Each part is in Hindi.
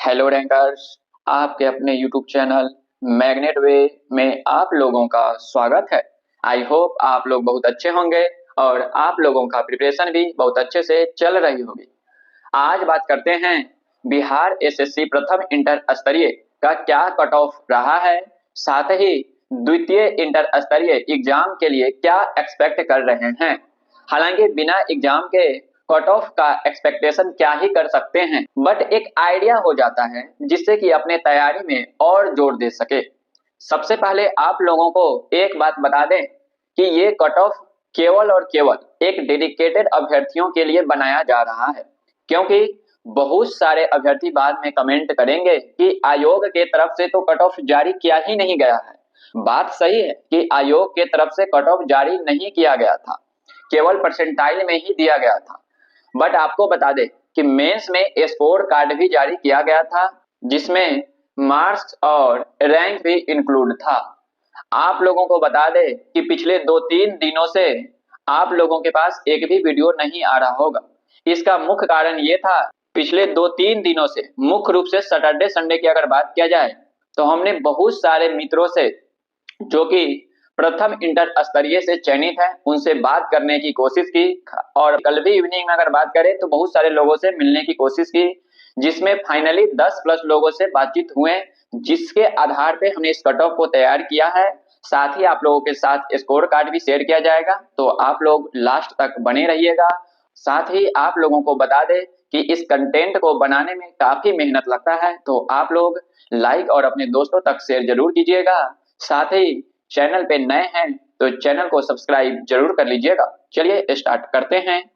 हेलो रैंकर्स, आपके अपने यूट्यूब चैनल मैग्नेट वे में आप लोगों का स्वागत है। आई होप आप लोग बहुत अच्छे होंगे और आप लोगों का प्रिपरेशन भी बहुत अच्छे से चल रही होगी। आज बात करते हैं बिहार एसएससी प्रथम इंटर स्तरीय का क्या कट ऑफ रहा है, साथ ही द्वितीय इंटर स्तरीय एग्जाम के लिए क्या एक्सपेक्ट कर रहे हैं। हालांकि बिना एग्जाम के कट ऑफ का एक्सपेक्टेशन क्या ही कर सकते हैं, बट एक आइडिया हो जाता है जिससे कि अपने तैयारी में और जोर दे सके। सबसे पहले आप लोगों को एक बात बता दें कि ये कट ऑफ केवल और केवल एक डेडिकेटेड अभ्यर्थियों के लिए बनाया जा रहा है, क्योंकि बहुत सारे अभ्यर्थी बाद में कमेंट करेंगे कि आयोग के तरफ से तो कट ऑफ जारी किया ही नहीं गया है। बात सही है कि आयोग के तरफ से कट ऑफ जारी नहीं किया गया था, केवल परसेंटाइल में ही दिया गया था। बट आपको बता दें कि मेंस में स्कोर कार्ड भी जारी किया गया था, जिसमें मार्क्स और रैंक भी इंक्लूड था। आप लोगों को बता दें कि पिछले 2-3 दिनों से आप लोगों के पास एक भी वीडियो नहीं आ रहा होगा। इसका मुख्य कारण ये था, पिछले 2-3 दिनों से मुख्य रूप से सैटरडे संडे की अगर बात किया जाए तो हमने बहुत सारे मित्रों से जो कि प्रथम इंटर स्तरीय से चयनित है उनसे बात करने की कोशिश की, और कल भी इवनिंग में अगर बात करें तो बहुत सारे लोगों से मिलने की कोशिश की, जिसमें फाइनली 10+ लोगों से बातचीत हुए, जिसके आधार पे हमने इस कट ऑफ को तैयार किया है। साथ ही आप लोगों के साथ स्कोर कार्ड भी शेयर किया जाएगा, तो आप लोग लास्ट तक बने रहिएगा। साथ ही आप लोगों को बता दें कि इस कंटेंट को बनाने में काफी मेहनत लगता है, तो आप लोग लाइक और अपने दोस्तों तक शेयर जरूर कीजिएगा। साथ ही चैनल पे नए हैं तो चैनल को सब्सक्राइब जरूर कर लीजिएगा। चलिए स्टार्ट करते हैं।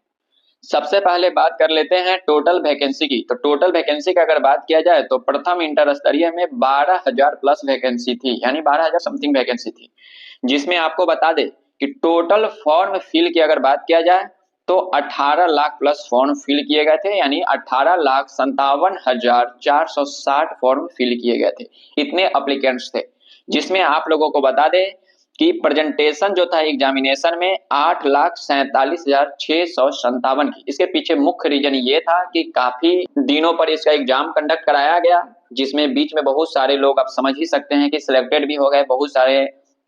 सबसे पहले बात कर लेते हैं टोटल वैकेंसी की। तो टोटल वैकेंसी का अगर बात किया जाए तो प्रथम इंटर स्तरीय में 12,000 प्लस वैकेंसी थी, यानी 12,000 समथिंग वैकेंसी थी, जिसमें आपको बता दे कि टोटल फॉर्म फिल की अगर बात किया जाए तो 18 लाख प्लस फॉर्म फिल किए गए थे, यानी 18,57,460 फॉर्म फिल किए गए थे। इतने अप्लीकेंट्स थे, जिसमें आप लोगों को बता दें कि प्रेजेंटेशन जो था एग्जामिनेशन में 8,47,657 की। इसके पीछे मुख्य रीजन ये था कि काफी दिनों पर इसका एग्जाम कंडक्ट कराया गया, जिसमें बीच में बहुत सारे लोग आप समझ ही सकते हैं कि सिलेक्टेड भी हो गए। बहुत सारे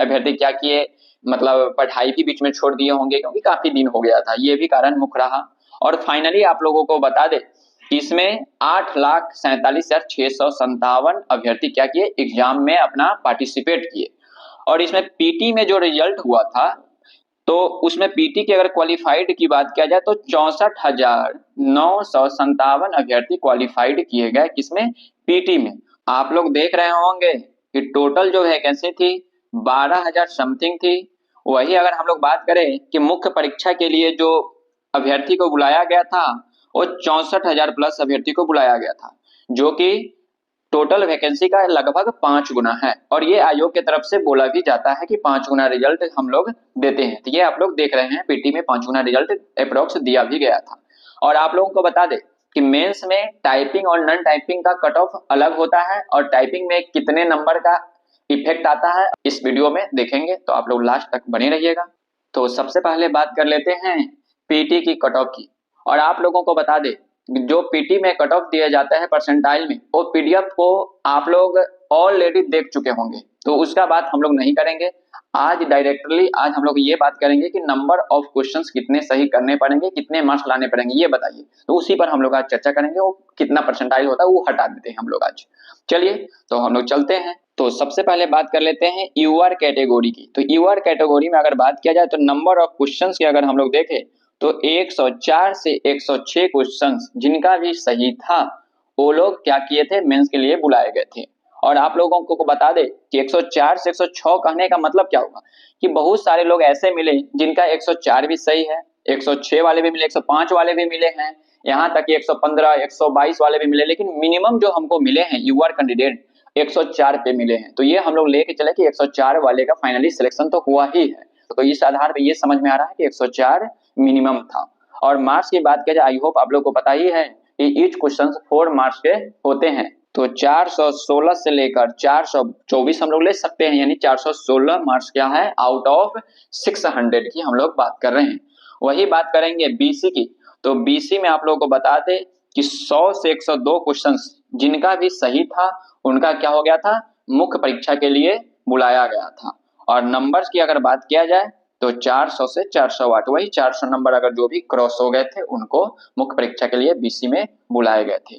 अभ्यर्थी क्या किए, मतलब पढ़ाई भी बीच में छोड़ दिए होंगे, क्योंकि काफी दिन हो गया था, ये भी कारण मुख्य रहा। और फाइनली आप लोगों को बता दें इसमें 8,47,657 अभ्यर्थी क्या किए, एग्जाम में अपना पार्टिसिपेट किए। और इसमें पीटी में जो रिजल्ट हुआ था, तो उसमें पीटी की अगर क्वालिफाइड की बात किया जाए तो 64,957 अभ्यर्थी क्वालिफाइड किए गए, किसमें, पीटी में। आप लोग देख रहे होंगे कि टोटल जो वैकेंसी थी 12,000 समथिंग थी। वही अगर हम लोग बात करें कि मुख्य परीक्षा के लिए जो अभ्यर्थी को बुलाया गया था वो 64,000 प्लस अभ्यर्थी को बुलाया गया था, जो कि टोटल वैकेंसी का लगभग 5 गुना है। और ये आयोग की तरफ से बोला भी जाता है कि 5 गुना रिजल्ट हम लोग देते हैं। तो ये आप लोग देख रहे हैं, पीटी में 5 गुना रिजल्ट अप्रोक्स दिया भी गया था। और आप लोगों को बता दें कि मेंस में टाइपिंग और नॉन टाइपिंग का कट ऑफ अलग होता है, और टाइपिंग में कितने नंबर का इफेक्ट आता है इस वीडियो में देखेंगे, तो आप लोग लास्ट तक बने रहिएगा। तो सबसे पहले बात कर लेते हैं पीटी की कट ऑफ की। और आप लोगों को बता दें जो पीटी में कट ऑफ दिया जाता है परसेंटाइल में, वो पीडीएफ को आप लोग ऑलरेडी देख चुके होंगे, तो उसका बात हम लोग नहीं करेंगे। आज डायरेक्टली आज हम लोग ये बात करेंगे कि नंबर ऑफ क्वेश्चंस कितने सही करने पड़ेंगे, कितने मार्क्स लाने पड़ेंगे, ये बताइए। तो उसी पर हम लोग आज चर्चा करेंगे। वो कितना परसेंटाइल होता है वो हटा देते हैं हम लोग आज। चलिए तो हम लोग चलते हैं। तो सबसे पहले बात कर लेते हैं यूआर कैटेगरी की। तो यूआर कैटेगरी में अगर बात किया जाए तो नंबर ऑफ क्वेश्चंस की अगर हम लोग देखें तो 104 से 106 क्वेश्चंस जिनका भी सही था वो लोग क्या किए थे, मेंस के लिए बुलाए गए थे। और आप लोगों को बता दें कि 104 से 106 कहने का मतलब क्या होगा कि बहुत सारे लोग ऐसे मिले जिनका 104 भी सही है, 106 वाले भी मिले, 105 वाले भी मिले हैं, यहाँ तक कि 115 122 वाले भी मिले, लेकिन मिनिमम जो हमको मिले हैं यूआर कैंडिडेट 104 पे मिले हैं। तो ये हम लोग लेके चले कि 104 वाले का फाइनली सिलेक्शन तो हुआ ही है। तो इस आधार पे ये समझ में आ रहा है कि 104 मिनिमम था। और मार्क्स की बात किया जाए, आई होप आप लोग को पता ही है कि ईच क्वेश्चन 4 मार्क्स के होते हैं। तो 416 से लेकर 424 हम लोग ले सकते हैं, यानी 416 मार्क्स क्या है आउट ऑफ 600 की हम लोग बात कर रहे हैं। वही बात करेंगे बीसी की। तो बीसी में आप लोगों को बता दें कि 100 से 102 क्वेश्चंस जिनका भी सही था उनका क्या हो गया था, मुख्य परीक्षा के लिए बुलाया गया था। और नंबर्स की अगर बात किया जाए तो 400 से 408, वही 400 नंबर अगर जो भी क्रॉस हो गए थे उनको मुख्य परीक्षा के लिए बीसी में बुलाए गए थे।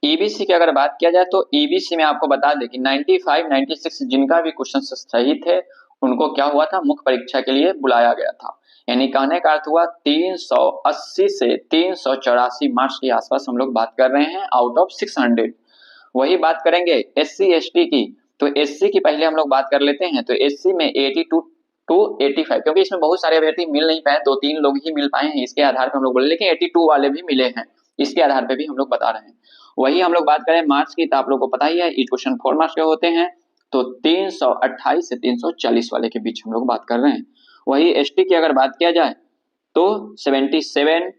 ईबीसी की अगर बात किया जाए तो ईबीसी में आपको बता दें कि 95, 96 जिनका भी क्वेश्चन सही थे उनको क्या हुआ था, मुख्य परीक्षा के लिए बुलाया गया था। यानी कहने का अर्थ हुआ 380 से 384 मार्क्स के आसपास हम लोग बात कर रहे हैं आउट ऑफ 600। वही बात करेंगे एससी एसटी की, तो एससी की पहले हम लोग बात कर लेते हैं। तो एससी में 82 टू 85, क्योंकि इसमें बहुत सारे अभ्यर्थी मिल नहीं पाए, 2-3 लोग ही मिल पाए हैं, इसके आधार पर हम लोग बोले, लेकिन 82 वाले भी मिले हैं, इसके आधार पर भी हम लोग बता रहे हैं। वही हम लोग बात करें मार्क्स की, तो आप लोग को पता ही है ईच क्वेश्चन 4 मार्क्स के होते हैं, तो 328 से 340 वाले के बीच हम लोग बात कर रहे हैं। वही एसटी की अगर बात किया जाए तो 77,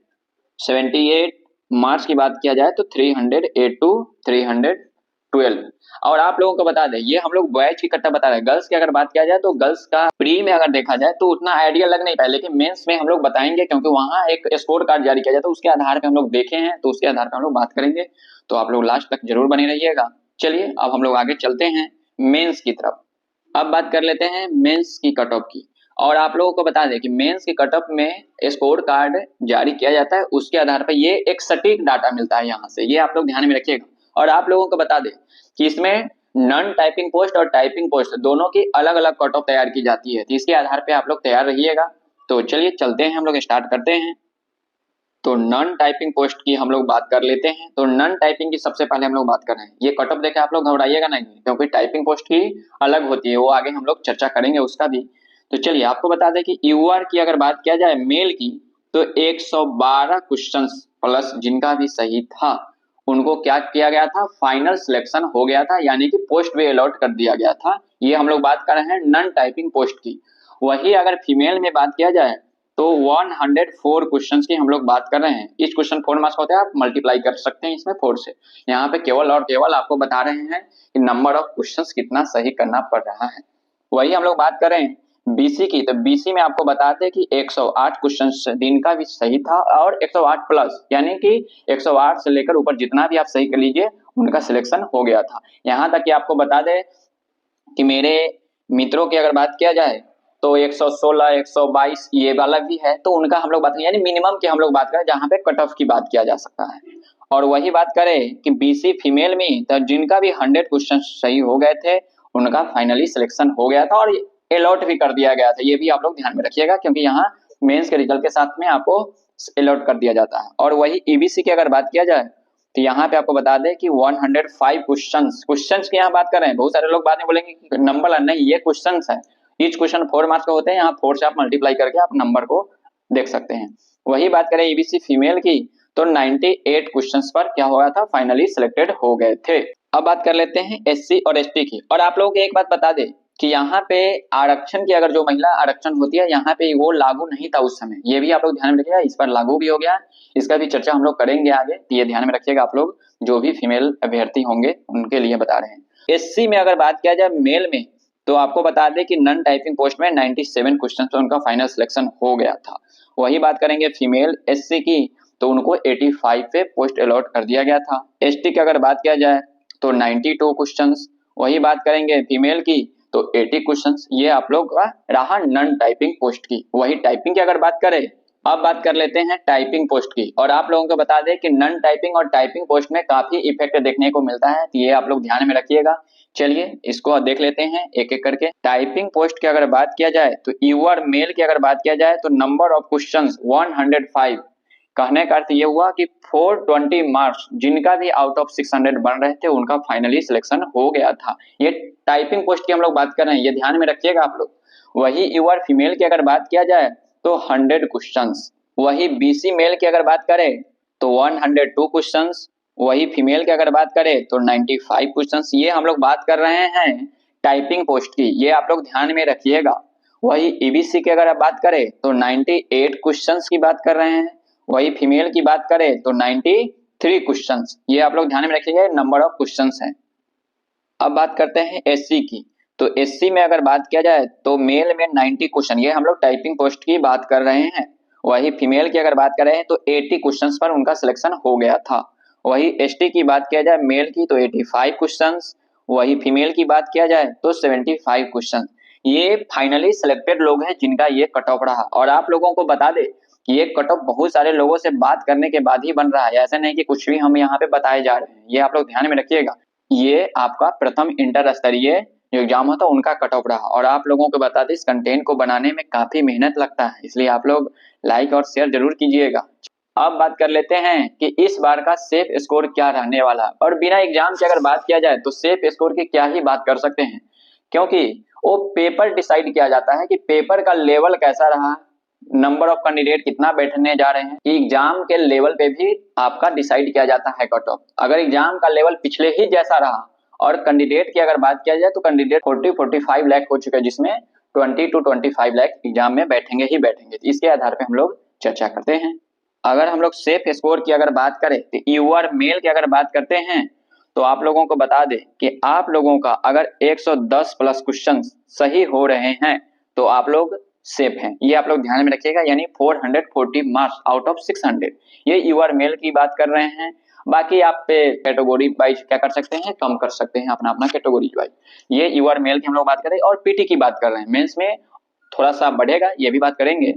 78 मार्क्स की बात किया जाए तो 308 टू 312। और आप लोगों को बता दें ये हम लोग बॉयज की कट्टा बता रहे हैं। गर्ल्स की अगर बात किया जाए तो गर्ल्स का प्री में अगर देखा जाए तो उतना आइडिया लग नहीं पाया, लेकिन मेंस में हम लोग बताएंगे, क्योंकि वहां एक स्कोर कार्ड जारी किया जाता है, उसके आधार पर हम लोग देखे हैं, तो उसके आधार पर हम लोग बात करेंगे, तो आप लोग लास्ट तक जरूर बने रहिएगा। चलिए अब हम लोग आगे चलते हैं मेंस की तरफ। अब बात कर लेते हैं मेंस की कट ऑफ की। और आप लोगों को बता दें कि मेंस की कट ऑफ में स्कोर कार्ड जारी किया जाता है, उसके आधार पर ये एक सटीक डाटा मिलता है यहाँ से, ये आप लोग ध्यान में रखिएगा। और आप लोगों को बता दें कि इसमें नॉन टाइपिंग पोस्ट और टाइपिंग पोस्ट दोनों की अलग अलग कट ऑफ तैयार की जाती है, तो इसके आधार पर आप लोग तैयार रहिएगा। तो चलिए चलते हैं, हम लोग स्टार्ट करते हैं। तो नॉन टाइपिंग पोस्ट की हम लोग बात कर लेते हैं। तो नॉन टाइपिंग की सबसे पहले हम लोग बात कर रहे हैं, ये कट ऑफ देखे आप लोग घबराइएगा नहीं, क्योंकि टाइपिंग पोस्ट की अलग होती है, वो आगे हम लोग चर्चा करेंगे उसका भी। तो चलिए आपको बता दें कि यूआर की अगर बात किया जाए मेल की, तो 112 क्वेश्चन प्लस जिनका भी सही था उनको क्या किया गया था, फाइनल सिलेक्शन हो गया था, यानी कि पोस्ट भी अलॉट कर दिया गया था। ये हम लोग बात कर रहे हैं नॉन टाइपिंग पोस्ट की। वही अगर फीमेल में बात किया जाए तो 104 क्वेश्चंस की हम लोग बात कर रहे हैं। इस क्वेश्चन 4 मार्क्स होते हैं, आप मल्टीप्लाई कर सकते हैं इसमें 4 से। यहाँ पे केवल और केवल आपको बता रहे हैं कि नंबर ऑफ क्वेश्चंस कितना सही करना पड़ रहा है। वही हम लोग बात कर रहे हैं बीसी की, तो बीसी में आपको बताते हैं कि 108 क्वेश्चन दिन का भी सही था, और 108 प्लस यानी कि 108 से लेकर ऊपर जितना भी आप सही कर लीजिए उनका सिलेक्शन हो गया था। यहाँ तक कि आपको बता दें कि मेरे मित्रों की अगर बात किया जाए तो 116, 122 ये वाला भी है, तो उनका हम लोग बात करें, यानी मिनिमम की हम लोग बात करें जहां पे कट ऑफ की बात किया जा सकता है। और वही बात करें कि बीसी फीमेल में, तो जिनका भी 100 क्वेश्चन सही हो गए थे उनका फाइनली सिलेक्शन हो गया था और अलॉट भी कर दिया गया था। ये भी आप लोग ध्यान में रखिएगा, क्योंकि यहाँ मेंस के रिजल्ट के साथ में आपको अलॉट कर दिया जाता है। और वही ईबीसी की अगर बात किया जाए तो यहाँ पे आपको बता दें कि 105 क्वेश्चंस की यहाँ बात कर रहे हैं। बहुत सारे लोग बाद में बोलेंगे कि नंबर नहीं, ये क्वेश्चंस है, ईच क्वेश्चन 4 मार्क्स का होते हैं, यहाँ 4 से आप मल्टीप्लाई करके आप नंबर को देख सकते हैं। वही बात करें ईबीसी फीमेल की, तो 98 क्वेश्चंस पर क्या हुआ था, फाइनली सिलेक्टेड हो गए थे। अब बात कर लेते हैं एससी और एसटी की। और आप लोगों को एक बात बता दें कि यहाँ पे आरक्षण की, अगर जो महिला आरक्षण होती है यहाँ पे वो लागू नहीं था उस समय, ये भी आप लोग ध्यान में रखिएगा, इस पर लागू भी हो गया, इसका भी चर्चा हम लोग करेंगे आगे, तो ये ध्यान में रखिएगा आप लोग, जो भी फीमेल अभ्यर्थी होंगे उनके लिए बता रहे हैं। एससी में अगर बात किया जाए मेल में, तो आपको बता दें कि नॉन टाइपिंग पोस्ट में 97 क्वेश्चन पर उनका फाइनल सिलेक्शन हो गया था। वही बात करेंगे फीमेल एससी की, तो उनको 85 पे पोस्ट अलॉट कर दिया गया था। एसटी की अगर बात किया जाए तो 92 क्वेश्चंस। वही बात करेंगे फीमेल की तो 80 क्वेश्चंस। ये आप लोग का रहा नॉन टाइपिंग पोस्ट की। वही टाइपिंग की अगर बात करें, अब बात कर लेते हैं टाइपिंग पोस्ट की। और आप लोगों को बता दें कि नॉन टाइपिंग और टाइपिंग पोस्ट में काफी इफेक्ट देखने को मिलता है, तो ये आप लोग ध्यान में रखिएगा। चलिए इसको देख लेते हैं एक एक करके। टाइपिंग पोस्ट की अगर बात किया जाए तो यूआर मेल की अगर बात किया जाए तो नंबर ऑफ क्वेश्चंस 105। कहने का अर्थ ये हुआ कि 420 मार्क्स जिनका भी आउट ऑफ 600 बन रहे थे उनका फाइनली सिलेक्शन हो गया था। ये टाइपिंग पोस्ट की हम लोग बात कर रहे हैं, ये ध्यान में रखिएगा आप लोग। वही यूआर फीमेल की अगर बात किया जाए तो 100 क्वेश्चंस। वही बीसी मेल की अगर बात करें तो 102 क्वेश्चंस। वही फीमेल की अगर बात करें तो 95 क्वेश्चंस। ये हम लोग बात कर रहे हैं टाइपिंग पोस्ट की, ये आप लोग ध्यान में रखिएगा। वही ईबीसी की अगर आप बात करें तो 98 क्वेश्चंस की बात कर रहे हैं। वही फीमेल की बात करें तो 93 क्वेश्चंस। ये आप लोग ध्यान में रखिएगा, नंबर ऑफ क्वेश्चंस हैं। अब बात करते हैं एससी की। तो एससी में अगर बात किया जाए तो मेल में 90 क्वेश्चन, ये हम लोग टाइपिंग पोस्ट की बात कर रहे हैं। वही फीमेल की अगर बात कर रहे हैं तो 80 क्वेश्चंस पर उनका सिलेक्शन हो गया था। वही एसटी की बात किया जाए मेल की तो 85 क्वेश्चंस, वही फीमेल की बात किया जाए तो 75 क्वेश्चन। ये फाइनली सिलेक्टेड लोग हैं जिनका ये कट ऑफ रहा। और आप लोगों को बता दे कि ये कट ऑफ बहुत सारे लोगों से बात करने के बाद ही बन रहा है, ऐसा नहीं कि कुछ भी हम यहाँ पे बताए जा रहे हैं, ये आप लोग ध्यान में रखिएगा। ये आपका प्रथम इंटर स्तरीय जो एग्जाम होता है उनका कट ऑफ रहा। और आप लोगों को बता दें इस कंटेंट को बनाने में काफी मेहनत लगता है, इसलिए आप लोग लाइक और शेयर जरूर कीजिएगा। अब बात कर लेते हैं कि इस बार का सेफ स्कोर क्या रहने वाला है। और बिना एग्जाम के अगर बात किया जाए तो सेफ स्कोर की क्या ही बात कर सकते हैं, क्योंकि वो पेपर डिसाइड किया जाता है कि पेपर का लेवल कैसा रहा, नंबर ऑफ कैंडिडेट कितना बैठने जा रहे हैं। एग्जाम के लेवल पे भी आपका डिसाइड किया जाता है कट ऑफ। अगर एग्जाम का लेवल पिछले ही जैसा रहा और कैंडिडेट की अगर बात किया जाए तो कैंडिडेट 40-45 लाख हो चुके हैं, जिसमें 20-25 लाख एग्जाम में बैठेंगे ही बैठेंगे। तो इसके आधार पर हम लोग चर्चा करते हैं। अगर हम लोग सेफ स्कोर की अगर बात करें तो यूआर मेल की अगर बात करते हैं तो आप लोगों को बता दें कि आप लोगों का अगर 110 प्लस क्वेश्चन सही हो रहे हैं तो आप लोग सेफ हैं, ये आप लोग ध्यान में रखिएगा। यानी 440 मार्क्स आउट ऑफ 600, ये यूआर मेल की बात कर रहे हैं। बाकी आप पे कैटेगरी वाइज क्या कर सकते हैं, कम कर सकते हैं अपना अपना कैटेगरी वाइज। ये यूआर मेल की हम लोग बात कर रहे हैं। और पीटी की बात कर रहे हैं, मेंस में थोड़ा सा बढ़ेगा, ये भी बात करेंगे।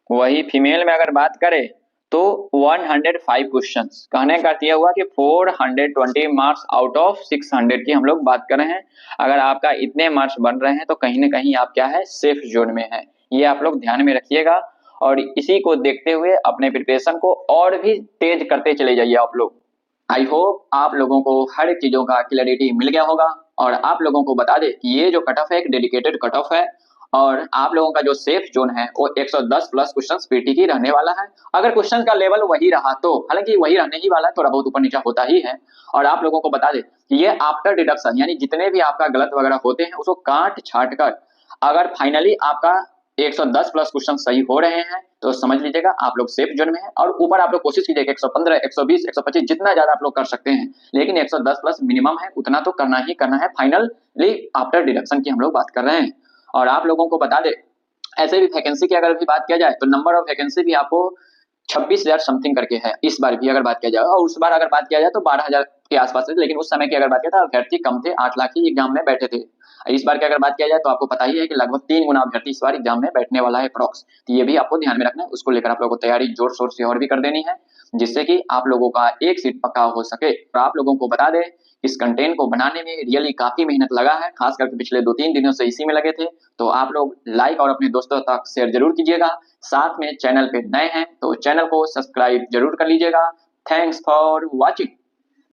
वही फीमेल में अगर बात करें तो 105 क्वेश्चंस, कहने का अर्थ यह हुआ कि 420 मार्क्स आउट ऑफ 600 की हम लोग बात कर रहे हैं। अगर आपका इतने मार्क्स बन रहे हैं तो कहीं ना कहीं आप क्या है, सेफ जोन में है, ये आप लोग ध्यान में रखिएगा। और इसी को देखते हुए अपने प्रिपरेशन को और भी तेज करते चले जाइए आप लोग। आई होप आप लोगों को हर चीजों का क्लैरिटी मिल गया होगा। और आप लोगों को बता दें कि ये जो कट ऑफ है एक डेडिकेटेड कट ऑफ है, और आप लोगों का जो सेफ जोन है वो 110 प्लस क्वेश्चंस पीटी की रहने वाला है। अगर क्वेश्चन का लेवल वही रहा तो, हालांकि वही रहने ही वाला है, थोड़ा बहुत ऊपर नीचा होता ही है। और आप लोगों को बता दें कि ये आफ्टर डिडक्शन, यानी जितने भी आपका गलत वगैरह होते हैं उसको काट छाट कर अगर फाइनली आपका 110 प्लस क्वेश्चन सही हो रहे हैं तो समझ लीजिएगा आप लोग सेफ जोन में हैं। और ऊपर आप लोग कोशिश कीजिएगा 115, 120, 125 जितना ज्यादा आप लोग कर सकते हैं, लेकिन 110 प्लस मिनिमम है, उतना तो करना ही करना है। फाइनली आफ्टर डिडक्शन की हम लोग बात कर रहे हैं। और आप लोगों को बता दे ऐसे भी वैकेंसी की अगर भी बात किया जाए तो नंबर ऑफ वैकेंसी भी आपको 26,000 समथिंग करके है इस बार भी अगर बात किया जाए। और उस बार अगर बात किया जाए तो 12,000 के आसपास थे, लेकिन उस समय की अगर बात किया था अभ्यर्थी कम थे, 8 लाख ही एग्जाम में बैठे थे। इस बार की अगर बात किया जाए तो आपको पता ही है कि लगभग 3 गुना अभ्यर्थी इस बार एग्जाम में बैठने वाला है अप्रॉक्स। तो ये भी आपको ध्यान में रखना है, उसको लेकर आप लोगों को तैयारी जोर शोर से और भी कर देनी है, जिससे कि आप लोगों का एक सीट पक्का हो सके। और आप लोगों को बता दें इस कंटेंट को बनाने में रियली काफी मेहनत लगा है, खास करके पिछले 2-3 दिनों से इसी में लगे थे। तो आप लोग लाइक और अपने दोस्तों तक शेयर जरूर कीजिएगा। साथ में चैनल पे नए हैं तो चैनल को सब्सक्राइब जरूर कर लीजिएगा। Thanks for watching.